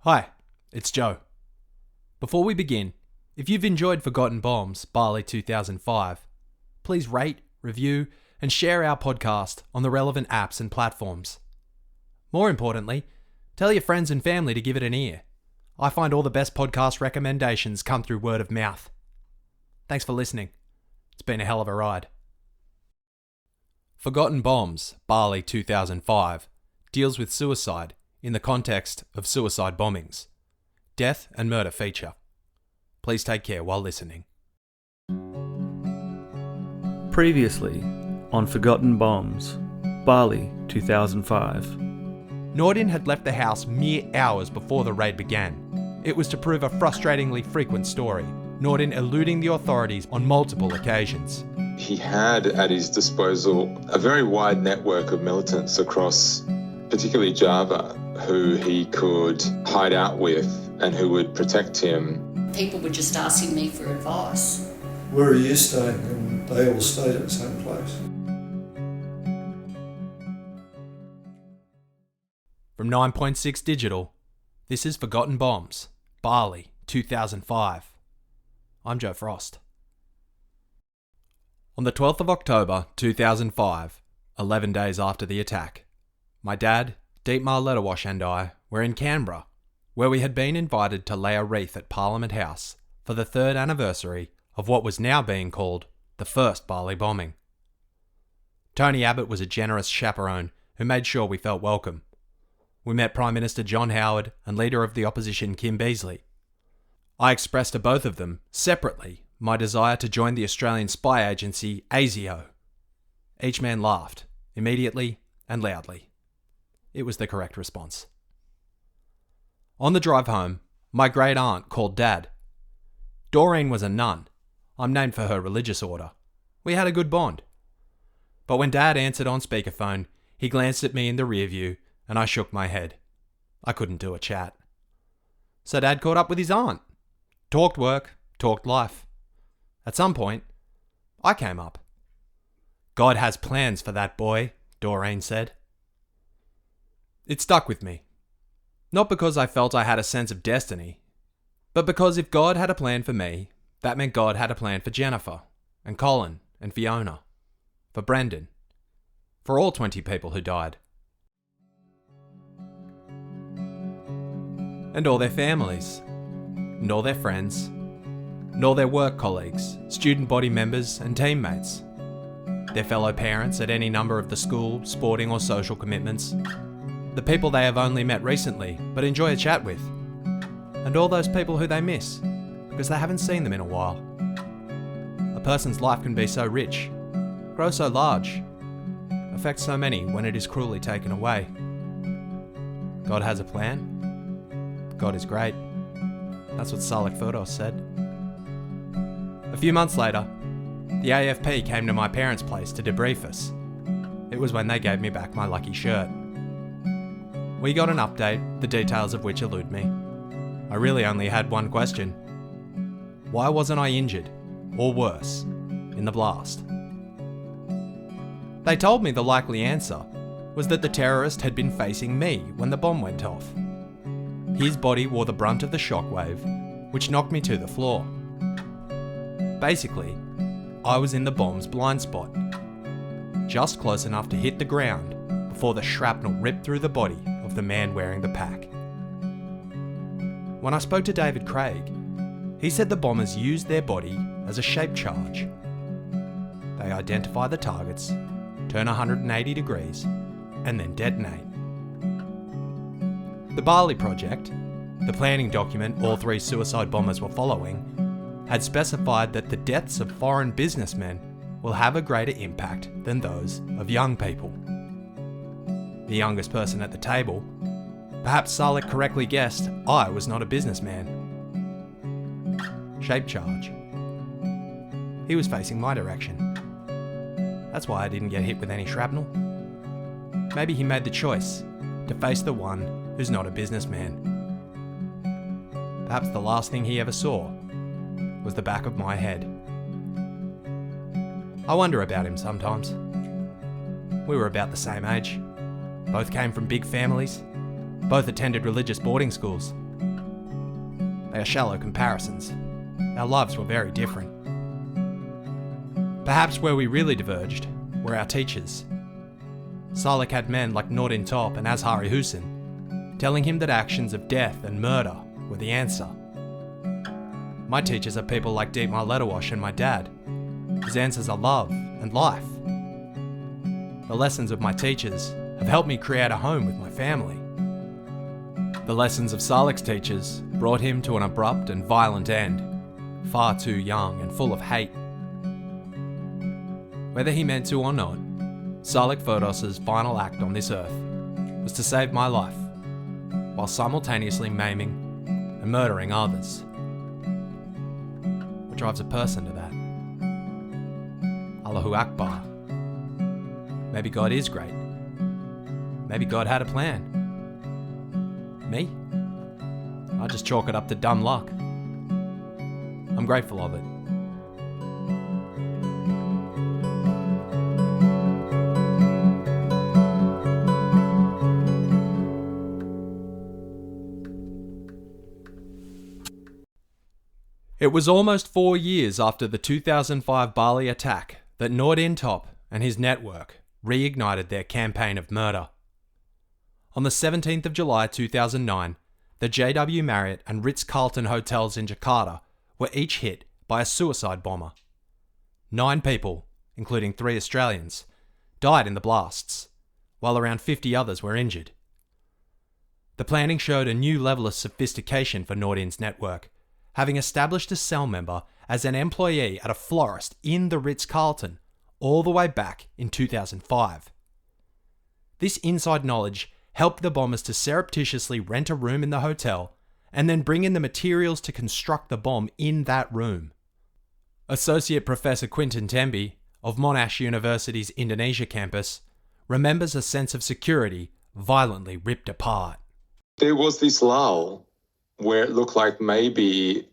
Hi, it's Joe. Before we begin, if you've enjoyed Forgotten Bombs, Bali 2005, please rate, review, and share our podcast on the relevant apps and platforms. More importantly, tell your friends and family to give it an ear. I find all the best podcast recommendations come through word of mouth. Thanks for listening. It's been a hell of a ride. Forgotten Bombs, Bali 2005, deals with suicide in the context of suicide bombings. Death and murder feature. Please take care while listening. Previously on Forgotten Bombs, Bali 2005. Noordin had left the house mere hours before the raid began. It was to prove a frustratingly frequent story, Noordin eluding the authorities on multiple occasions. He had at his disposal a very wide network of militants across particularly Java, who he could hide out with and who would protect him. People were just asking me for advice. Where are you staying? And they all stayed at the same place. From 9.6 Digital, this is Forgotten Bombs, Bali 2005. I'm Joe Frost. On the 12th of October 2005, 11 days after the attack, my dad, Dietmar Letterwash and I were in Canberra, where we had been invited to lay a wreath at Parliament House for the third anniversary of what was now being called the first Bali bombing. Tony Abbott was a generous chaperone who made sure we felt welcome. We met Prime Minister John Howard and Leader of the Opposition Kim Beazley. I expressed to both of them, separately, my desire to join the Australian spy agency ASIO. Each man laughed, immediately and loudly. It was the correct response. On the drive home, my great aunt called Dad. Doreen was a nun. I'm named for her religious order. We had a good bond. But when Dad answered on speakerphone, he glanced at me in the rear view and I shook my head. I couldn't do a chat. So Dad caught up with his aunt. Talked work, talked life. At some point, I came up. God has plans for that boy, Doreen said. It stuck with me. Not because I felt I had a sense of destiny, but because if God had a plan for me, that meant God had a plan for Jennifer, and Colin, and Fiona, for Brendan, for all 20 people who died. And all their families, and all their friends, and all their work colleagues, student body members and teammates, their fellow parents at any number of the school, sporting or social commitments, the people they have only met recently but enjoy a chat with, and all those people who they miss because they haven't seen them in a while. A person's life can be so rich, grow so large, affect so many when it is cruelly taken away. God has a plan. God is great. That's what Salek Ferdos said. A few months later, the AFP came to my parents' place to debrief us. It was when they gave me back my lucky shirt. We got an update, the details of which elude me. I really only had one question. Why wasn't I injured, or worse, in the blast? They told me the likely answer was that the terrorist had been facing me when the bomb went off. His body wore the brunt of the shockwave, which knocked me to the floor. Basically, I was in the bomb's blind spot, just close enough to hit the ground before the shrapnel ripped through the body of the man wearing the pack. When I spoke to David Craig, he said the bombers used their body as a shape charge. They identify the targets, turn 180 degrees, and then detonate. The Bali project, the planning document all three suicide bombers were following, had specified that the deaths of foreign businessmen will have a greater impact than those of young people. The youngest person at the table, perhaps Salek correctly guessed I was not a businessman. Shape charge. He was facing my direction. That's why I didn't get hit with any shrapnel. Maybe he made the choice to face the one who's not a businessman. Perhaps the last thing he ever saw was the back of my head. I wonder about him sometimes. We were about the same age. Both came from big families. Both attended religious boarding schools. They are shallow comparisons. Our lives were very different. Perhaps where we really diverged were our teachers. Salek had men like Noordin Top and Azhari Hussein telling him that actions of death and murder were the answer. My teachers are people like Dietmar Lederwasch and my dad, whose answers are love and life. The lessons of my teachers have helped me create a home with my family. The lessons of Salek's teachers brought him to an abrupt and violent end, far too young and full of hate. Whether he meant to or not, Salek Ferdos's final act on this earth was to save my life, while simultaneously maiming and murdering others. What drives a person to that? Allahu Akbar. Maybe God is great. Maybe God had a plan. Me? I just chalk it up to dumb luck. I'm grateful of it. It was almost 4 years after the 2005 Bali attack that Noordin Top and his network reignited their campaign of murder. On the 17th of July 2009, the JW Marriott and Ritz-Carlton hotels in Jakarta were each hit by a suicide bomber. 9 people, including 3 Australians, died in the blasts, while around 50 others were injured. The planning showed a new level of sophistication for Noordin's network, having established a cell member as an employee at a florist in the Ritz-Carlton all the way back in 2005. This inside knowledge helped the bombers to surreptitiously rent a room in the hotel and then bring in the materials to construct the bomb in that room. Associate Professor Quintin Tembi of Monash University's Indonesia campus remembers a sense of security violently ripped apart. There was this lull where it looked like maybe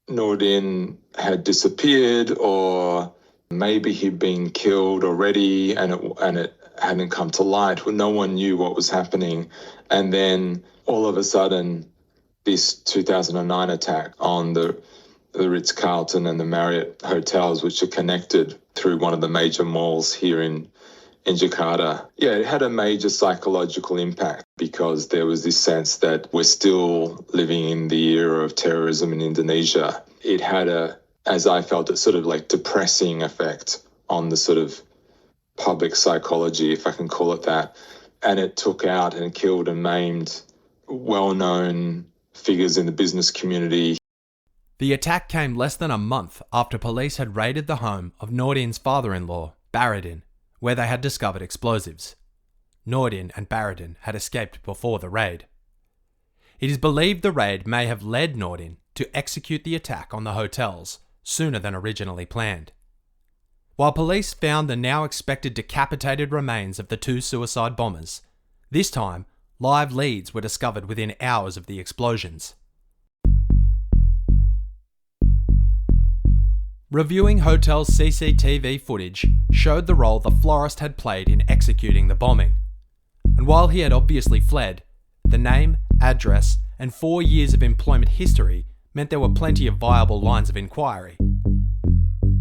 Noordin had disappeared, or maybe he'd been killed already and it hadn't come to light. No one knew what was happening. And then all of a sudden, this 2009 attack on the Ritz-Carlton and the Marriott hotels, which are connected through one of the major malls here in Jakarta. Yeah, it had a major psychological impact because there was this sense that we're still living in the era of terrorism in Indonesia. It had as I felt, a sort of like depressing effect on the sort of public psychology, if I can call it that. And it took out and killed and maimed well-known figures in the business community. The attack came less than a month after police had raided the home of Noordin's father-in-law, Baradin, where they had discovered explosives. Noordin and Baradin had escaped before the raid. It is believed the raid may have led Noordin to execute the attack on the hotels sooner than originally planned. While police found the now expected decapitated remains of the 2 suicide bombers, this time live leads were discovered within hours of the explosions. Reviewing hotel's CCTV footage showed the role the florist had played in executing the bombing. And while he had obviously fled, the name, address, and 4 years of employment history meant there were plenty of viable lines of inquiry.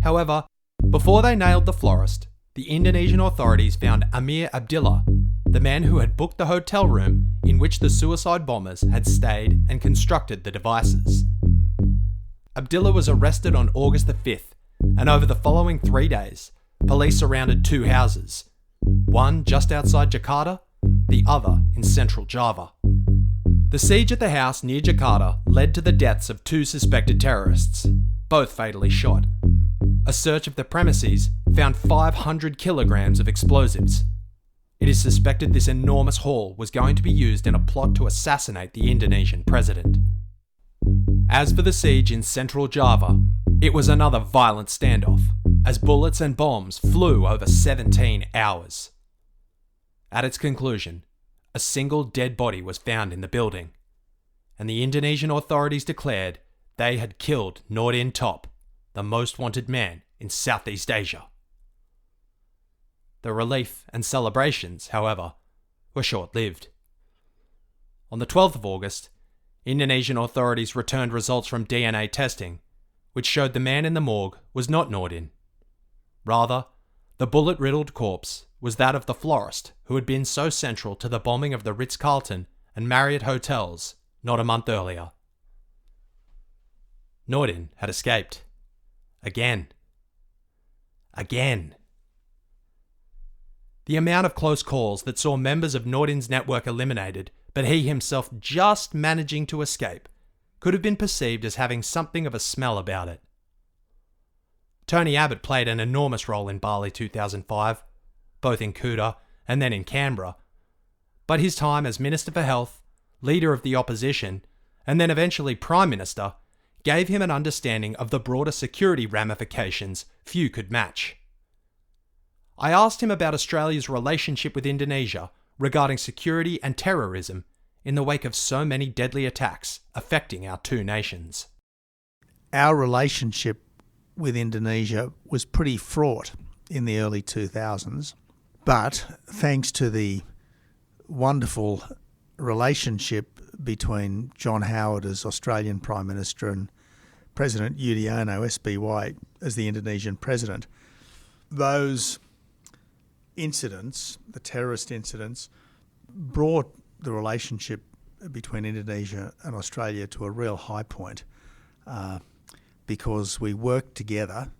However, before they nailed the florist, the Indonesian authorities found Amir Abdillah, the man who had booked the hotel room in which the suicide bombers had stayed and constructed the devices. Abdillah was arrested on August the 5th, and over the following 3 days, police surrounded 2 houses, one just outside Jakarta, the other in central Java. The siege at the house near Jakarta led to the deaths of 2 suspected terrorists, both fatally shot. A search of the premises found 500 kilograms of explosives. It is suspected this enormous haul was going to be used in a plot to assassinate the Indonesian president. As for the siege in central Java, it was another violent standoff, as bullets and bombs flew over 17 hours. At its conclusion, a single dead body was found in the building, and the Indonesian authorities declared they had killed Noordin Top, the most wanted man in Southeast Asia. The relief and celebrations, however, were short-lived. On the 12th of August, Indonesian authorities returned results from DNA testing, which showed the man in the morgue was not Noordin. Rather, the bullet-riddled corpse was that of the florist who had been so central to the bombing of the Ritz-Carlton and Marriott hotels not a month earlier. Noordin had escaped. Again. The amount of close calls that saw members of Noordin's network eliminated, but he himself just managing to escape, could have been perceived as having something of a smell about it. Tony Abbott played an enormous role in Bali 2005, both in Kuta and then in Canberra, but his time as Minister for Health, Leader of the Opposition, and then eventually Prime Minister, gave him an understanding of the broader security ramifications few could match. I asked him about Australia's relationship with Indonesia regarding security and terrorism in the wake of so many deadly attacks affecting our two nations. Our relationship with Indonesia was pretty fraught in the early 2000s, but thanks to the wonderful relationship between John Howard as Australian Prime Minister and President Yudhoyono, SBY, as the Indonesian President, those incidents, the terrorist incidents, brought the relationship between Indonesia and Australia to a real high point because we worked together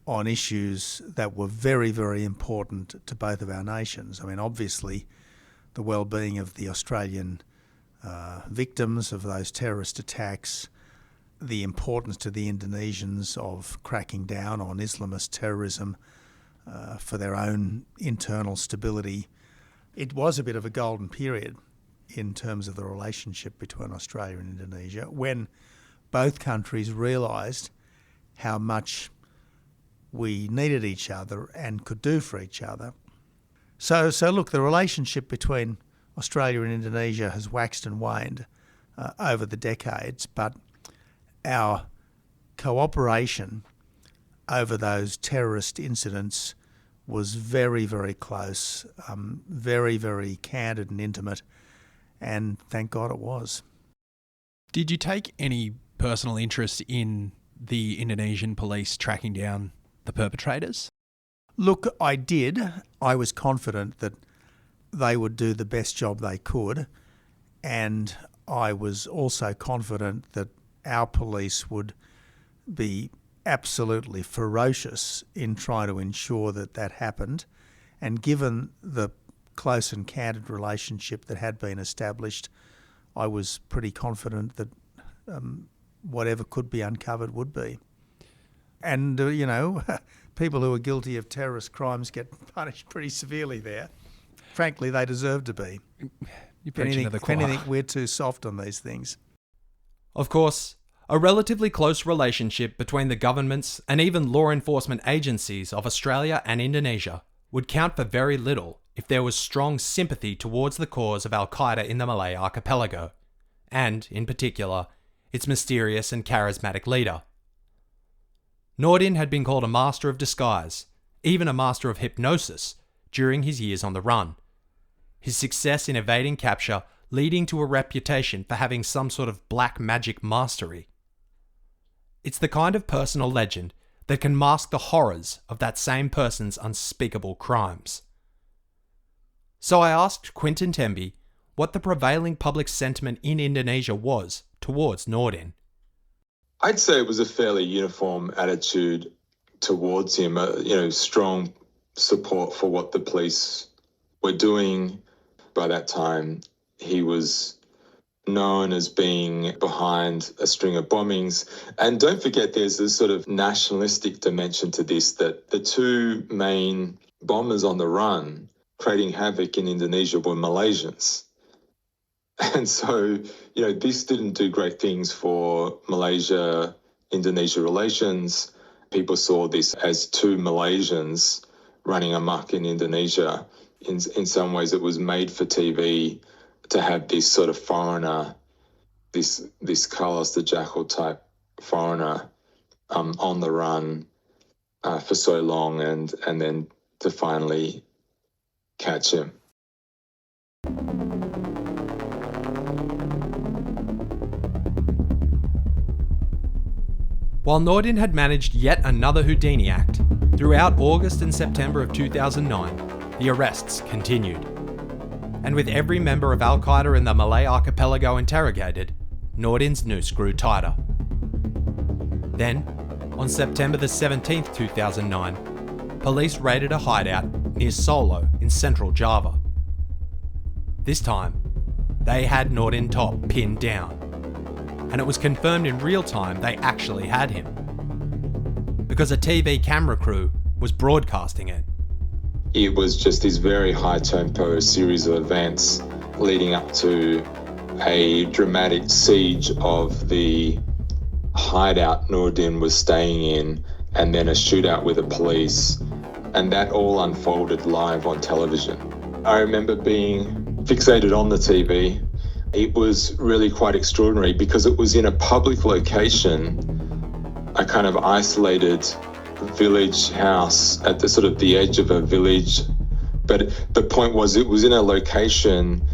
on issues that were very, very important to both of our nations. I mean, obviously, the well-being of the Australian victims of those terrorist attacks, the importance to the Indonesians of cracking down on Islamist terrorism for their own internal stability. It was a bit of a golden period in terms of the relationship between Australia and Indonesia when both countries realised how much we needed each other and could do for each other. So look, the relationship between Australia and Indonesia has waxed and waned over the decades, but our cooperation over those terrorist incidents was very, very close, very, very candid and intimate, and thank God it was. Did you take any personal interest in the Indonesian police tracking down the perpetrators? Look, I did. I was confident that they would do the best job they could, and I was also confident that our police would be absolutely ferocious in trying to ensure that that happened. And given the close and candid relationship that had been established, I was pretty confident that whatever could be uncovered would be. And, people who are guilty of terrorist crimes get punished pretty severely there. Frankly, they deserve to be. If anything, we're too soft on these things. Of course, a relatively close relationship between the governments and even law enforcement agencies of Australia and Indonesia would count for very little if there was strong sympathy towards the cause of Al-Qaeda in the Malay Archipelago, and, in particular, its mysterious and charismatic leader. Noordin had been called a master of disguise, even a master of hypnosis, during his years on the run. His success in evading capture leading to a reputation for having some sort of black magic mastery. It's the kind of personal legend that can mask the horrors of that same person's unspeakable crimes. So I asked Quintin Temby what the prevailing public sentiment in Indonesia was towards Noordin. I'd say it was a fairly uniform attitude towards him, strong support for what the police were doing. By that time, he was known as being behind a string of bombings. And don't forget, there's this sort of nationalistic dimension to this, that the two main bombers on the run creating havoc in Indonesia were Malaysians. And so, this didn't do great things for Malaysia-Indonesia relations. People saw this as two Malaysians running amok in Indonesia. In some ways, it was made for TV to have this sort of foreigner, this Carlos the Jackal type foreigner on the run for so long and then to finally catch him. While Noordin had managed yet another Houdini act, throughout August and September of 2009, the arrests continued. And with every member of Al-Qaeda in the Malay Archipelago interrogated, Noordin's noose grew tighter. Then, on September the 17th, 2009, police raided a hideout near Solo in central Java. This time, they had Noordin Top pinned down, and it was confirmed in real time they actually had him, because a TV camera crew was broadcasting it. It was just this very high-tempo series of events leading up to a dramatic siege of the hideout Noordin was staying in, and then a shootout with the police, and that all unfolded live on television. I remember being fixated on the TV. It was really quite extraordinary because it was in a public location, a kind of isolated village house at the sort of the edge of a village. But the point was, it was in a location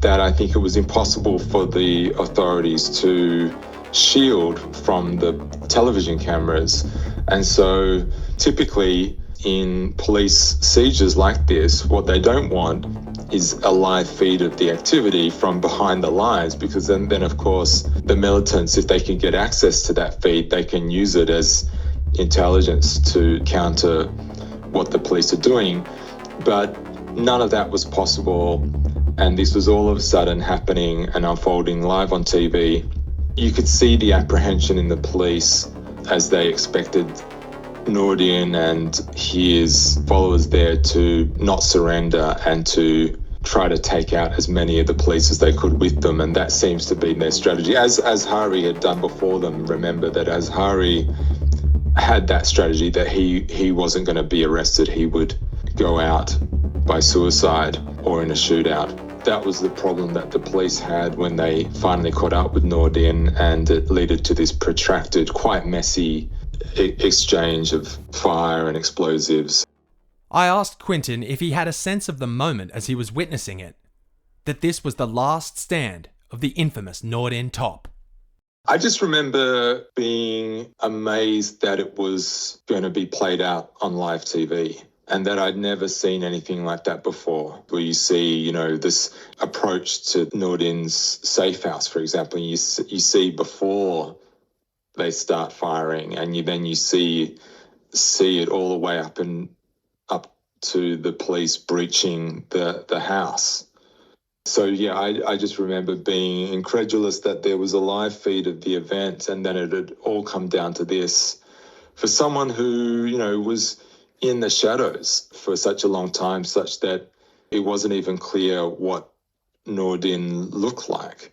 that I think it was impossible for the authorities to shield from the television cameras. And so typically in police sieges like this, what they don't want is a live feed of the activity from behind the lines, because then of course the militants, if they can get access to that feed, they can use it as intelligence to counter what the police are doing. But none of that was possible, and this was all of a sudden happening and unfolding live on TV. You could see the apprehension in the police as they expected Noordin and his followers there to not surrender and to try to take out as many of the police as they could with them, and that seems to be their strategy. As Hari had done before them, remember that as Hari had that strategy that he wasn't going to be arrested, he would go out by suicide or in a shootout. That was the problem that the police had when they finally caught up with Noordin, and it led to this protracted, quite messy exchange of fire and explosives. I asked Quinton if he had a sense of the moment as he was witnessing it, that this was the last stand of the infamous Noordin Top. I just remember being amazed that it was going to be played out on live TV, and that I'd never seen anything like that before, where you see, this approach to Noordin's safe house, for example. You see before they start firing, and then you see it all the way up to the police breaching the house. So yeah, I just remember being incredulous that there was a live feed of the event, and then it had all come down to this. For someone who, was in the shadows for such a long time, such that it wasn't even clear what Noordin looked like.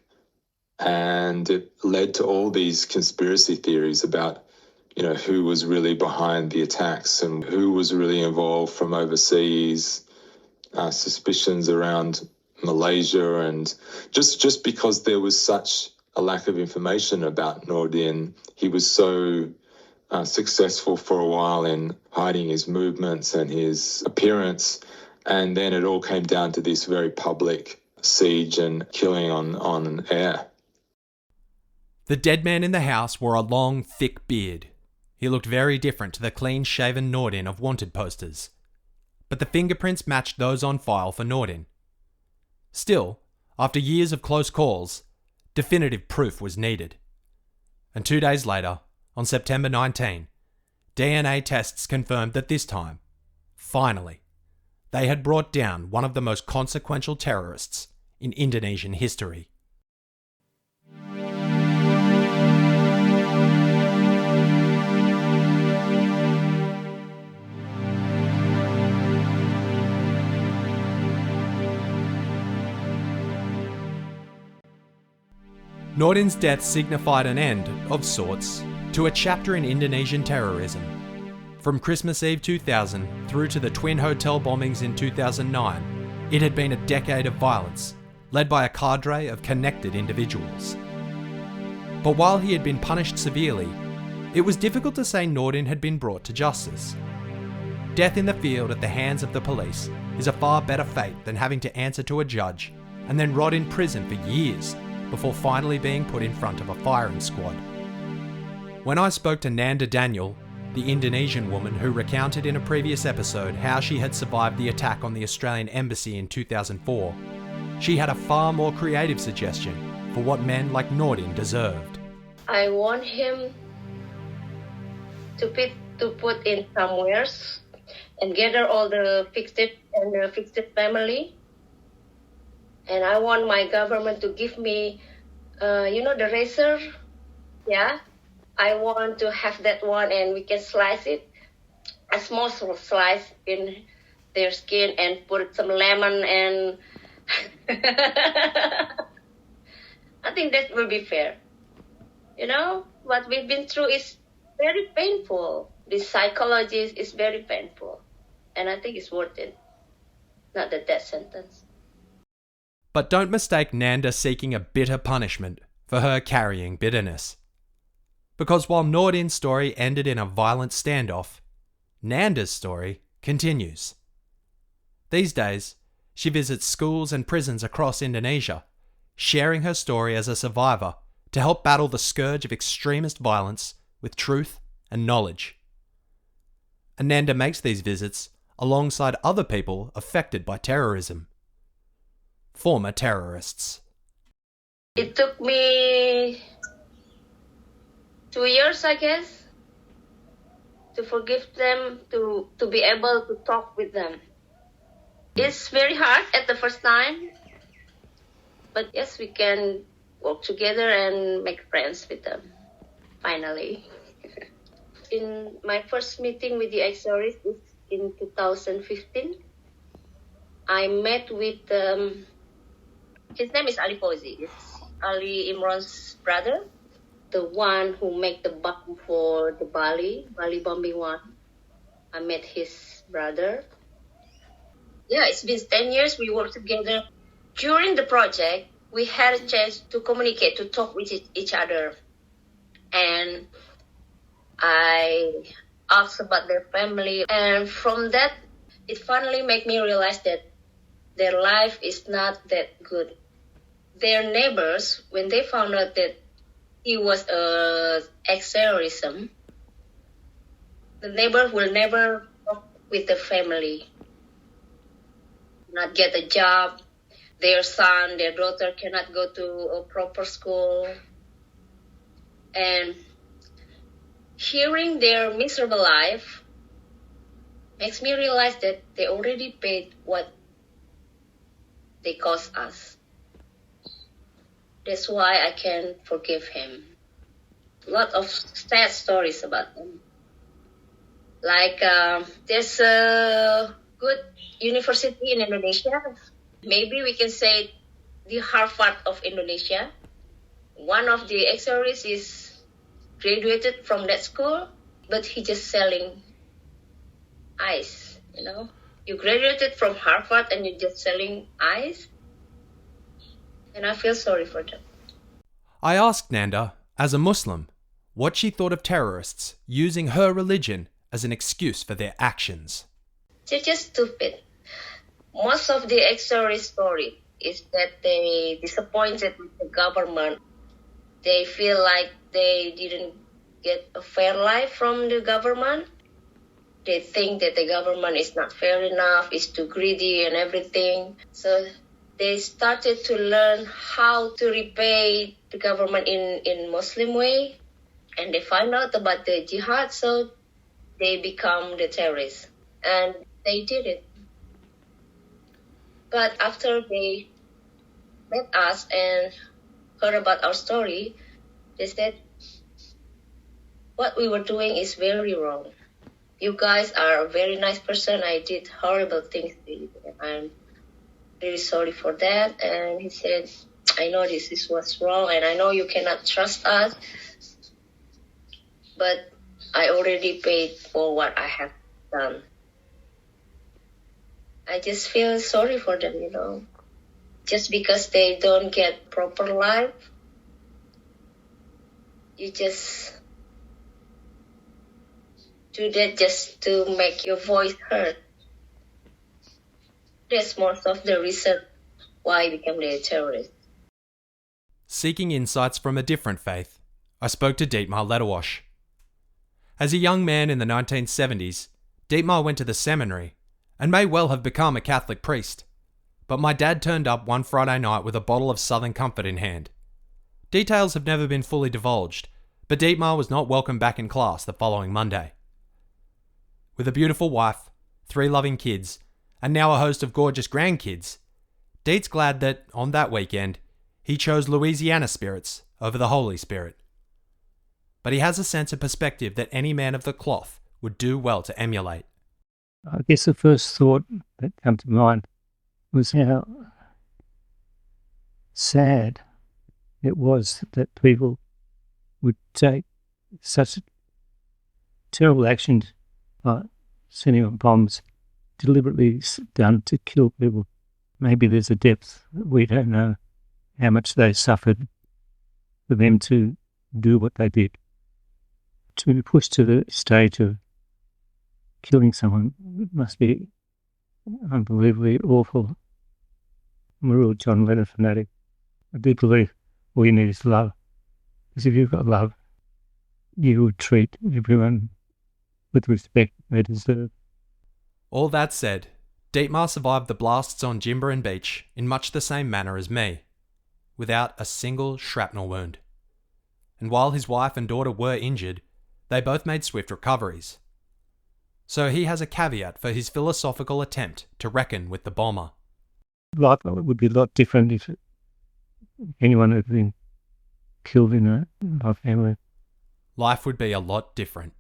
And it led to all these conspiracy theories about, who was really behind the attacks and who was really involved from overseas, suspicions around Malaysia, and just because there was such a lack of information about Noordin. He was so successful for a while in hiding his movements and his appearance, and then it all came down to this very public siege and killing on air. The dead man in the house wore a long, thick beard. He looked very different to the clean-shaven Noordin of wanted posters, but the fingerprints matched those on file for Noordin. Still, after years of close calls, definitive proof was needed. And 2 days later, on September 19, DNA tests confirmed that this time, finally, they had brought down one of the most consequential terrorists in Indonesian history. Noordin's death signified an end, of sorts, to a chapter in Indonesian terrorism. From Christmas Eve 2000 through to the twin hotel bombings in 2009, it had been a decade of violence, led by a cadre of connected individuals. But while he had been punished severely, it was difficult to say Noordin had been brought to justice. Death in the field at the hands of the police is a far better fate than having to answer to a judge and then rot in prison for years before finally being put in front of a firing squad. When I spoke to Nanda Daniel, the Indonesian woman who recounted in a previous episode how she had survived the attack on the Australian embassy in 2004, she had a far more creative suggestion for what men like Noordin deserved. I want him to put in somewhere and gather all the fixed family. And I want my government to give me, the razor. Yeah. I want to have that one, and we can slice it, a small slice in their skin, and put some lemon, and I think that will be fair. What we've been through is very painful. The psychology is very painful, and I think it's worth it, not the death sentence. But don't mistake Nanda seeking a bitter punishment for her carrying bitterness. Because while Noordin's story ended in a violent standoff, Nanda's story continues. These days, she visits schools and prisons across Indonesia, sharing her story as a survivor to help battle the scourge of extremist violence with truth and knowledge. Nanda makes these visits alongside other people affected by terrorism. Former terrorists. It took me 2 years, I guess, to forgive them, to be able to talk with them. It's very hard at the first time, but yes, we can work together and make friends with them, finally. In my first meeting with the ex-terrorists in 2015, I met with, his name is Ali Fauzi. It's Ali Imran's brother. The one who made the bomb for the Bali Bombing one. I met his brother. Yeah, it's been 10 years we worked together. During the project, we had a chance to communicate, to talk with each other. And I asked about their family. And from that, it finally made me realize that their life is not that good. Their neighbors, when they found out that he was ex-terrorism, the neighbor will never talk with the family, not get a job. Their son, their daughter cannot go to a proper school. And hearing their miserable life makes me realize that they already paid what they cost us. That's why I can forgive him. A lot of sad stories about him. Like, there's a good university in Indonesia. Maybe we can say the Harvard of Indonesia. One of the ex-terrorists is graduated from that school, but he just selling ice, You graduated from Harvard and you're just selling ice? And I feel sorry for them. I asked Nanda, as a Muslim, what she thought of terrorists using her religion as an excuse for their actions. They're just stupid. Most of the ex-terrorist story is that they disappointed with the government. They feel like they didn't get a fair life from the government. They think that the government is not fair enough, is too greedy and everything. So they started to learn how to repay the government in Muslim way. And they find out about the jihad, so they become the terrorists. And they did it. But after they met us and heard about our story, they said, what we were doing is very wrong. You guys are a very nice person. I did horrible things to you. I'm really sorry for that. And he said, I know this was wrong and I know you cannot trust us, but I already paid for what I have done. I just feel sorry for them, Just because they don't get proper life, you just do that just to make your voice heard. That's most of the reason why I became a terrorist. Seeking insights from a different faith, I spoke to Dietmar Lederwasch, As a young man in the 1970s, Dietmar went to the seminary and may well have become a Catholic priest. But my dad turned up one Friday night with a bottle of Southern Comfort in hand. Details have never been fully divulged, but Dietmar was not welcome back in class the following Monday. With a beautiful wife, 3 loving kids, and now a host of gorgeous grandkids, Diet's glad that, on that weekend, he chose Louisiana spirits over the Holy Spirit. But he has a sense of perspective that any man of the cloth would do well to emulate. I guess the first thought that came to mind was how sad it was that people would take such terrible actions like sending up bombs deliberately done to kill people. Maybe there's a depth that we don't know how much they suffered for them to do what they did. To be pushed to the stage of killing someone must be unbelievably awful. I'm a real John Lennon fanatic. I do believe all you need is love. Because if you've got love, you would treat everyone with respect they deserve. All that said, Dietmar survived the blasts on Jimbaran Beach in much the same manner as me, without a single shrapnel wound. And while his wife and daughter were injured, they both made swift recoveries. So he has a caveat for his philosophical attempt to reckon with the bomber. Life would be a lot different if anyone had been killed in my family. Life would be a lot different.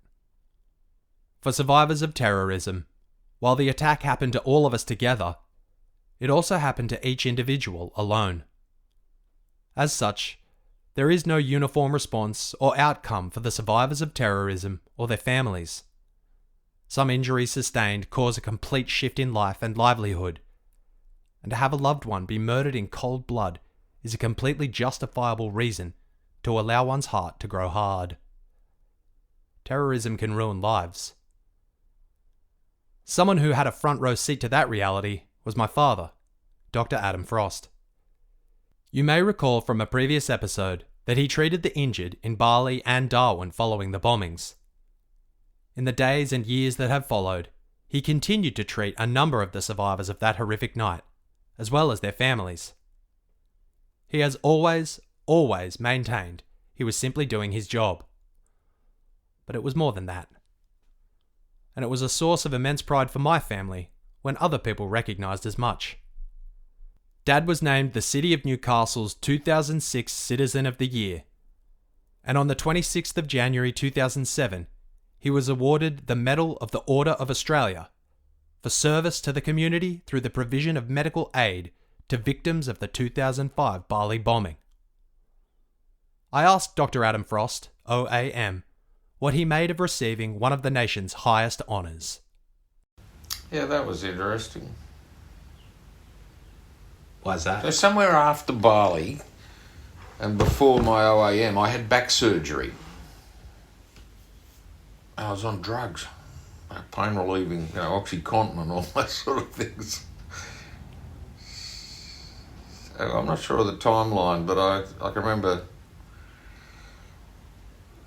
For survivors of terrorism, while the attack happened to all of us together, it also happened to each individual alone. As such, there is no uniform response or outcome for the survivors of terrorism or their families. Some injuries sustained cause a complete shift in life and livelihood, and to have a loved one be murdered in cold blood is a completely justifiable reason to allow one's heart to grow hard. Terrorism can ruin lives. Someone who had a front row seat to that reality was my father, Dr. Adam Frost. You may recall from a previous episode that he treated the injured in Bali and Darwin following the bombings. In the days and years that have followed, he continued to treat a number of the survivors of that horrific night, as well as their families. He has always maintained he was simply doing his job. But it was more than that. And it was a source of immense pride for my family when other people recognised as much. Dad was named the City of Newcastle's 2006 Citizen of the Year, and on the 26th of January 2007, he was awarded the Medal of the Order of Australia for service to the community through the provision of medical aid to victims of the 2005 Bali bombing. I asked Dr. Adam Frost, OAM, what he made of receiving one of the nation's highest honours. Yeah, that was interesting. Why's that? So somewhere after Bali and before my OAM, I had back surgery. I was on drugs, pain relieving, Oxycontin and all that sort of things. So I'm not sure of the timeline, but I can remember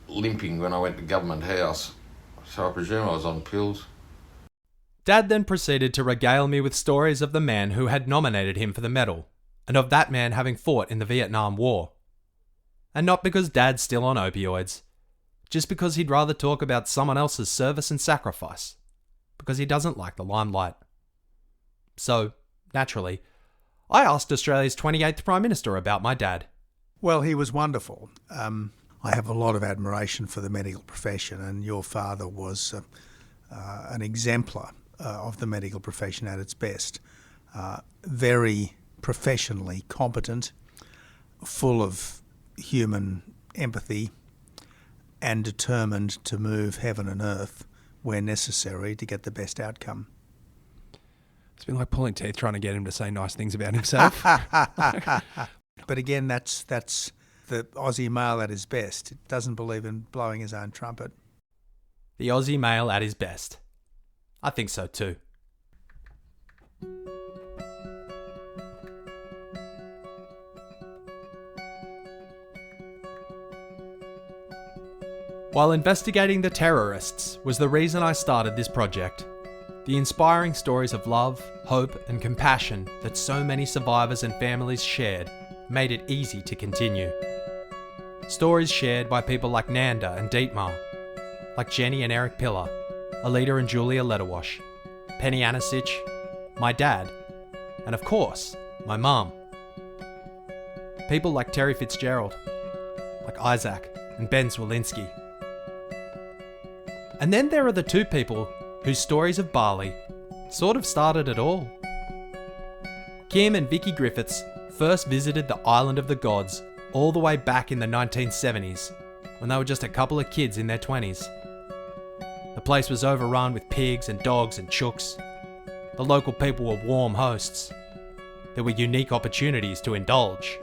limping when I went to Government House, so I presume I was on pills. Dad then proceeded to regale me with stories of the man who had nominated him for the medal, and of that man having fought in the Vietnam War. And not because Dad's still on opioids, just because he'd rather talk about someone else's service and sacrifice, because he doesn't like the limelight. So, naturally, I asked Australia's 28th Prime Minister about my dad. Well, he was wonderful. I have a lot of admiration for the medical profession, and your father was an exemplar of the medical profession at its best. Very professionally competent, full of human empathy, and determined to move heaven and earth where necessary to get the best outcome. It's been like pulling teeth trying to get him to say nice things about himself. But again, that's the Aussie male at his best. It doesn't believe in blowing his own trumpet. The Aussie male at his best. I think so too. While investigating the terrorists was the reason I started this project. The inspiring stories of love, hope and compassion that so many survivors and families shared made it easy to continue. Stories shared by people like Nanda and Dietmar, like Jenny and Eric Pillar, Alida and Julia Lederwash, Penny Anasich, my dad, and of course, my mum. People like Terry Fitzgerald, like Isaac and Ben Zwolinski. And then there are the two people whose stories of Bali sort of started it all. Kim and Vicky Griffiths first visited the Island of the Gods all the way back in the 1970s, when they were just a couple of kids in their 20s. The place was overrun with pigs and dogs and chooks. The local people were warm hosts. There were unique opportunities to indulge.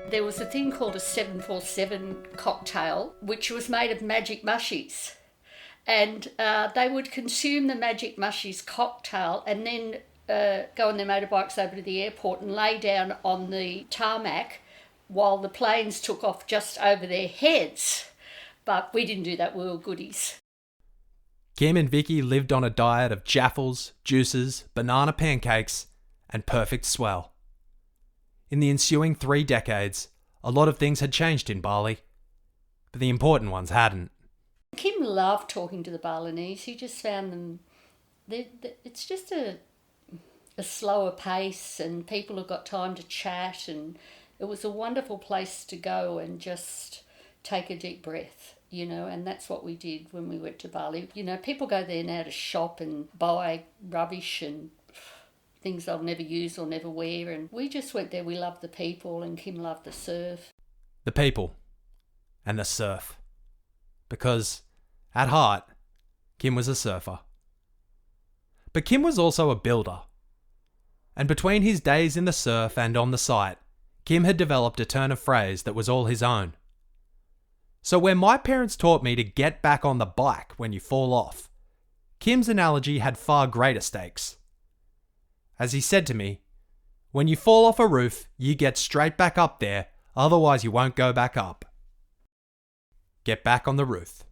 There was a thing called a 747 cocktail, which was made of magic mushies. And they would consume the magic mushies cocktail and then go on their motorbikes over to the airport and lay down on the tarmac while the planes took off just over their heads. But we didn't do that, we were goodies. Kim and Vicky lived on a diet of jaffles, juices, banana pancakes, and perfect swell. In the ensuing 3 decades, a lot of things had changed in Bali, but the important ones hadn't. Kim loved talking to the Balinese. He just found them, it's just a slower pace and people have got time to chat, and it was a wonderful place to go and just take a deep breath, and that's what we did when we went to Bali. People go there now to shop and buy rubbish and things they'll never use or never wear, and we just went there. We loved the people and Kim loved the surf. The people and the surf. Because, at heart, Kim was a surfer. But Kim was also a builder. And between his days in the surf and on the site, Kim had developed a turn of phrase that was all his own. So where my parents taught me to get back on the bike when you fall off, Kim's analogy had far greater stakes. As he said to me, when you fall off a roof, you get straight back up there, otherwise you won't go back up. Get back on the roof.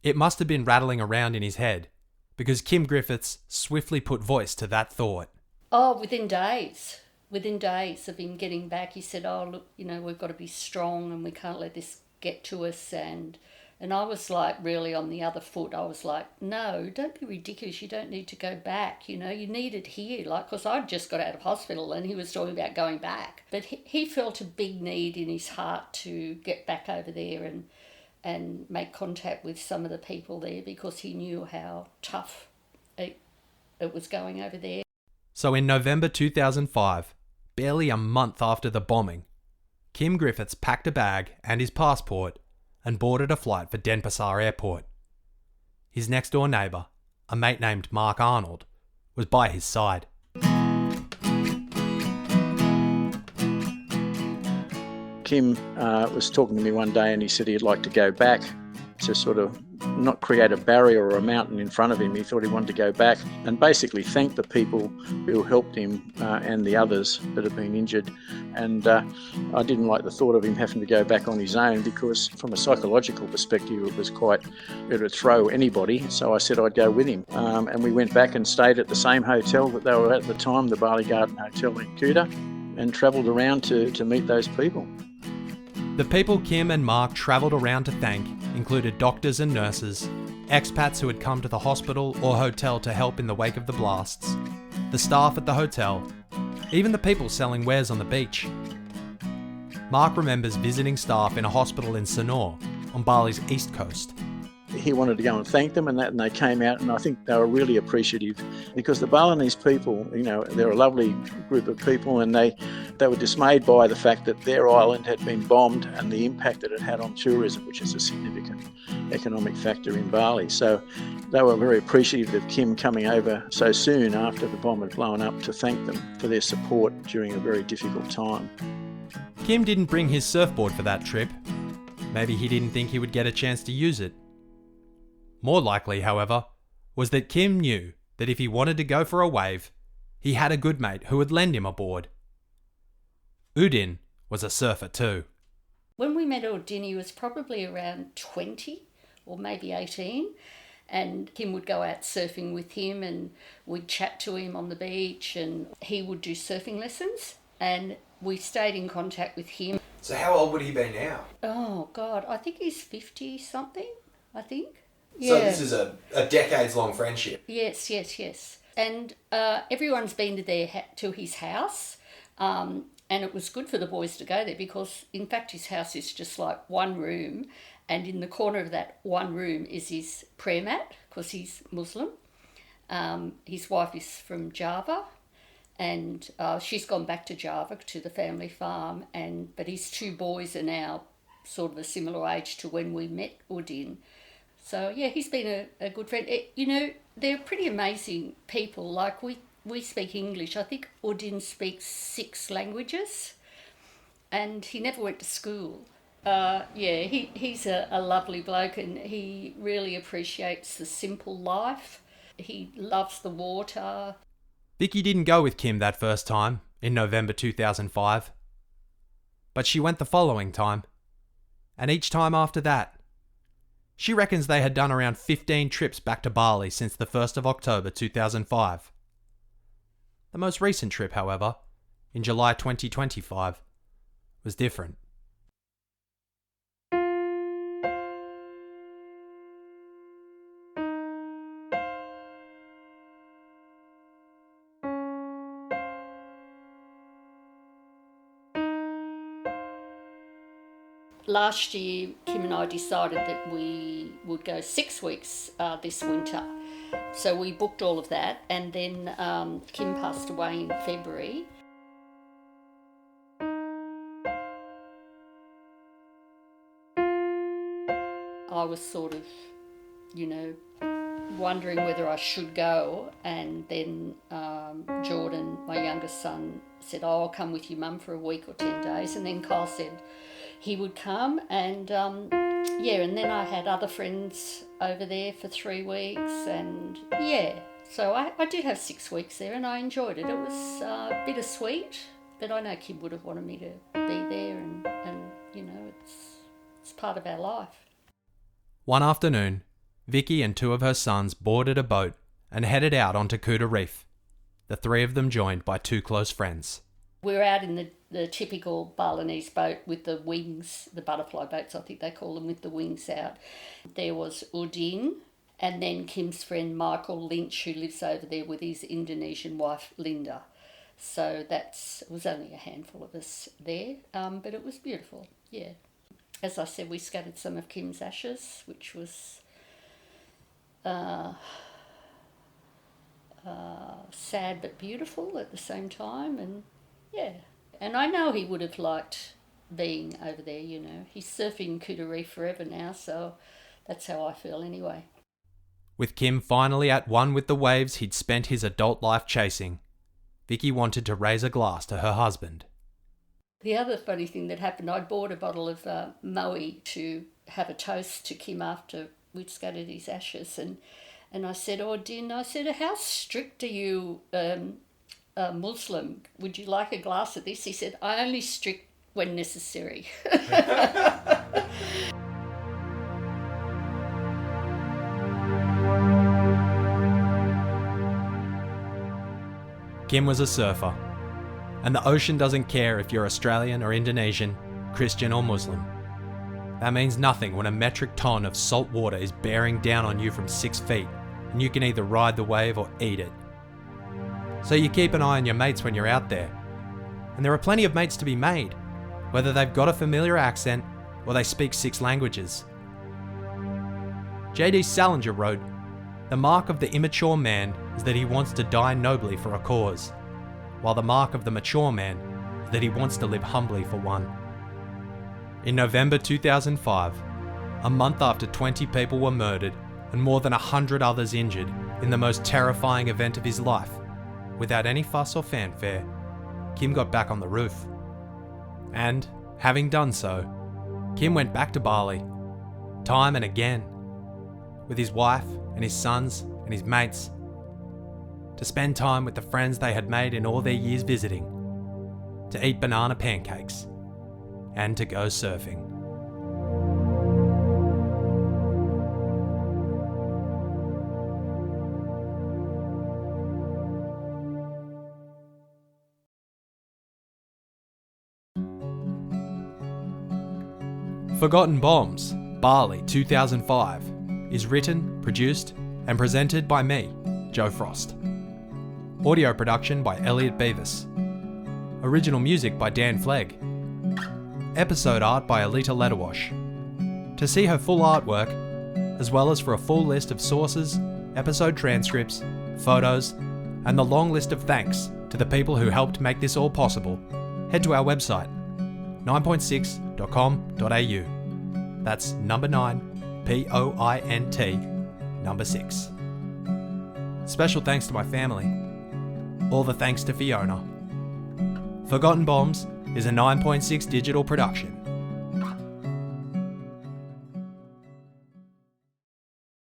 It must have been rattling around in his head, because Kim Griffiths swiftly put voice to that thought. Oh, within days of him getting back, he said, oh, look, we've got to be strong and we can't let this get to us. And I was like really on the other foot. I was like, no, don't be ridiculous. You don't need to go back. You need it here. Because I'd just got out of hospital and he was talking about going back. But he felt a big need in his heart to get back over there and make contact with some of the people there, because he knew how tough it was going over there. So in November 2005, barely a month after the bombing, Kim Griffiths packed a bag and his passport and boarded a flight for Denpasar Airport. His next door neighbour, a mate named Mark Arnold, was by his side. Kim was talking to me one day and he said he'd like to go back to sort of not create a barrier or a mountain in front of him. He thought he wanted to go back and basically thank the people who helped him and the others that have been injured. And I didn't like the thought of him having to go back on his own, because from a psychological perspective it would throw anybody. So I said I'd go with him. And we went back and stayed at the same hotel that they were at the time, the Bali Garden Hotel in Kuta, and travelled around to meet those people. The people Kim and Mark travelled around to thank included doctors and nurses, expats who had come to the hospital or hotel to help in the wake of the blasts, the staff at the hotel, even the people selling wares on the beach. Mark remembers visiting staff in a hospital in Sanur, on Bali's east coast. He wanted to go and thank them, and they came out, and I think they were really appreciative, because the Balinese people, they're a lovely group of people, and they were dismayed by the fact that their island had been bombed and the impact that it had on tourism, which is a significant economic factor in Bali. So they were very appreciative of Kim coming over so soon after the bomb had blown up to thank them for their support during a very difficult time. Kim didn't bring his surfboard for that trip. Maybe he didn't think he would get a chance to use it. More likely, however, was that Kim knew that if he wanted to go for a wave, he had a good mate who would lend him a board. Udin was a surfer too. When we met Noordin, he was probably around 20 or maybe 18. And Kim would go out surfing with him, and we'd chat to him on the beach, and he would do surfing lessons, and we stayed in contact with him. So how old would he be now? Oh, God, I think he's 50-something, I think. So this is a decades-long friendship. Yes. And everyone's been to his house, and it was good for the boys to go there because, in fact, his house is just like one room, and in the corner of that one room is his prayer mat because he's Muslim. His wife is from Java, and she's gone back to Java to the family farm, but his two boys are now sort of a similar age to when we met Noordin. So, yeah, he's been a good friend. They're pretty amazing people. Like, we speak English. I think Noordin speaks 6 languages, and he never went to school. He's a lovely bloke, and he really appreciates the simple life. He loves the water. Vicky didn't go with Kim that first time, in November 2005. But she went the following time, and each time after that. She reckons they had done around 15 trips back to Bali since the 1st of October 2005. The most recent trip, however, in July 2025, was different. Last year, Kim and I decided that we would go 6 weeks this winter. So we booked all of that, and then Kim passed away in February. I was sort of, wondering whether I should go, and then Jordan, my youngest son, said, I'll come with your mum for a week or 10 days, and then Kyle said he would come, and and then I had other friends over there for 3 weeks, and so I did have 6 weeks there, and I enjoyed it. It was bittersweet, but I know Kim would have wanted me to be there, and it's part of our life. One afternoon, Vicky and 2 of her sons boarded a boat and headed out onto Kuta Reef, the 3 of them joined by 2 close friends. We were out in the typical Balinese boat with the wings, the butterfly boats, I think they call them, with the wings out. There was Noordin, and then Kim's friend Michael Lynch, who lives over there with his Indonesian wife Linda. So it was only a handful of us there, but it was beautiful, yeah. As I said, we scattered some of Kim's ashes, which was sad but beautiful at the same time, and and I know he would have liked being over there. He's surfing Kuta Reef forever now, so that's how I feel anyway. With Kim finally at one with the waves he'd spent his adult life chasing, Vicky wanted to raise a glass to her husband. The other funny thing that happened, I bought a bottle of Moe to have a toast to Kim after we'd scattered his ashes, and I said, Noordin, how strict are you Muslim? Would you like a glass of this? He said, I only strict when necessary. Kim was a surfer, and the ocean doesn't care if you're Australian or Indonesian, Christian or Muslim. That means nothing when a metric ton of salt water is bearing down on you from 6 feet, and you can either ride the wave or eat it. So you keep an eye on your mates when you're out there. And there are plenty of mates to be made, whether they've got a familiar accent or they speak 6 languages. J.D. Salinger wrote, "The mark of the immature man is that he wants to die nobly for a cause, while the mark of the mature man is that he wants to live humbly for one." In November 2005, a month after 20 people were murdered and more than 100 others injured in the most terrifying event of his life, without any fuss or fanfare, Kim got back on the roof. And, having done so, Kim went back to Bali, time and again, with his wife and his sons and his mates, to spend time with the friends they had made in all their years visiting, to eat banana pancakes, and to go surfing. Forgotten Bombs, Bali 2005 is written, produced and presented by me, Joe Frost. Audio production by Elliot Beavis. Original music by Dan Flegg. Episode art by Alita Letterwash. To see her full artwork, as well as for a full list of sources, episode transcripts, photos, and the long list of thanks to the people who helped make this all possible, head to our website, 9.6.com.au. That's number 9, POINT, number 6. Special thanks to my family. All the thanks to Fiona. Forgotten Bombs is a 9.6 digital production.